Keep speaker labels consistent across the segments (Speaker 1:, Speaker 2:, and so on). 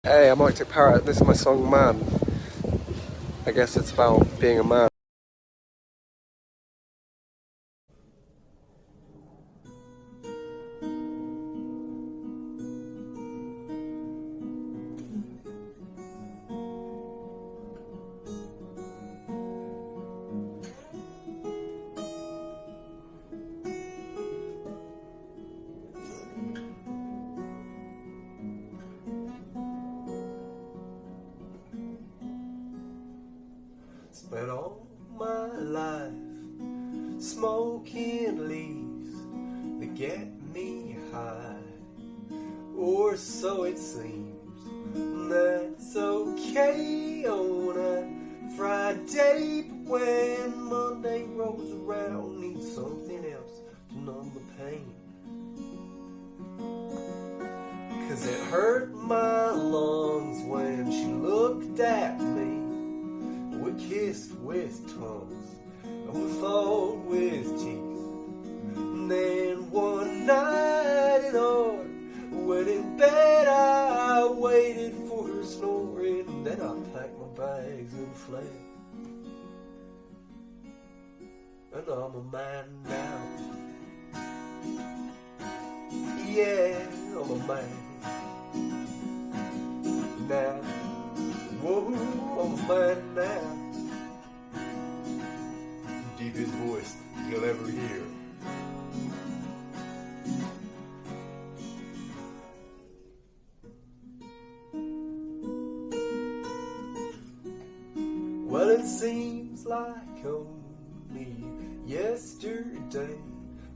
Speaker 1: Hey, I'm Arctic Parrot. This is my song Man. I guess it's about being a man. Spent all my life smoking leaves that get me high, or so it seems. That's okay on a Friday, but when Monday rolls around, need something else to numb the pain. 'Cause it hurt my lungs when she looked at me. We kissed with tongues, and we fought with teeth. And then one night in our wedding bed, I waited for her snoring, and then I packed my bags and fled. And I'm a man now. Yeah, I'm a man now. Whoa, I'm a man now. Deepest voice you'll ever hear. Well, it seems like only yesterday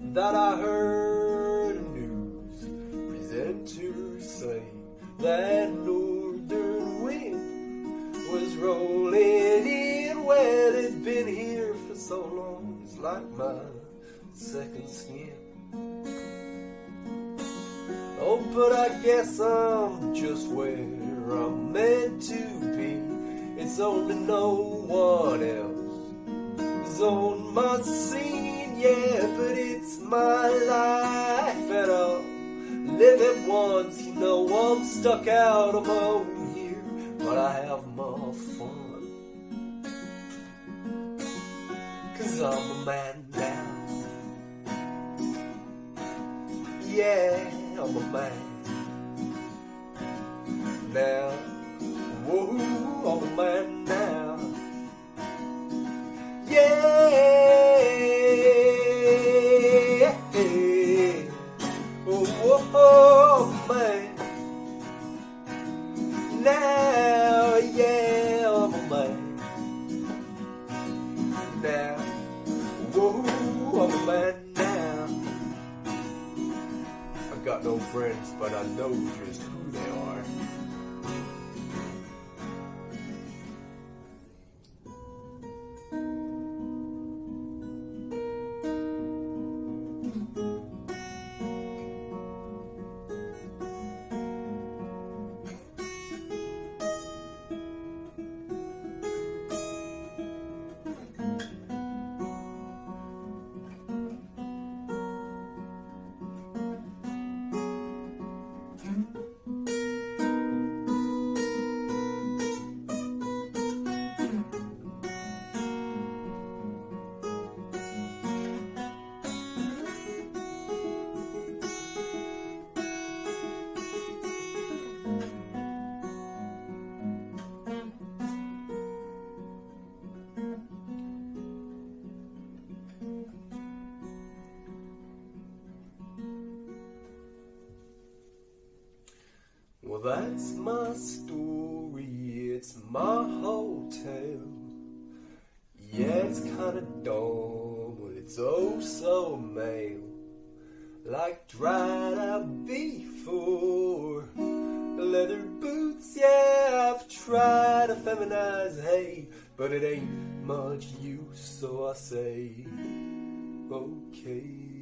Speaker 1: that I heard a news presenter say that northern wind was rolling in. Well, it's been here for so long, it's like my second skin. Oh, but I guess I'm just where I'm meant to be. It's only no one else is on my scene, yeah, but it's my life and I'll live it once. You know I'm stuck out of my own here, but I have more fun. 'Cause I'm a man now. Yeah, I'm a man now. Whoa, I'm a man now. Yeah. Oh, man. Now, yeah, I'm a man. Now, whoa, I'm a man now. I've got no friends, but I know just who they are. Well, that's my story, it's my hotel. Yeah, it's kinda dumb, but it's oh so male. Like dried out beef or leather boots. Yeah, I've tried to feminize hay, but it ain't much use, so I say, okay.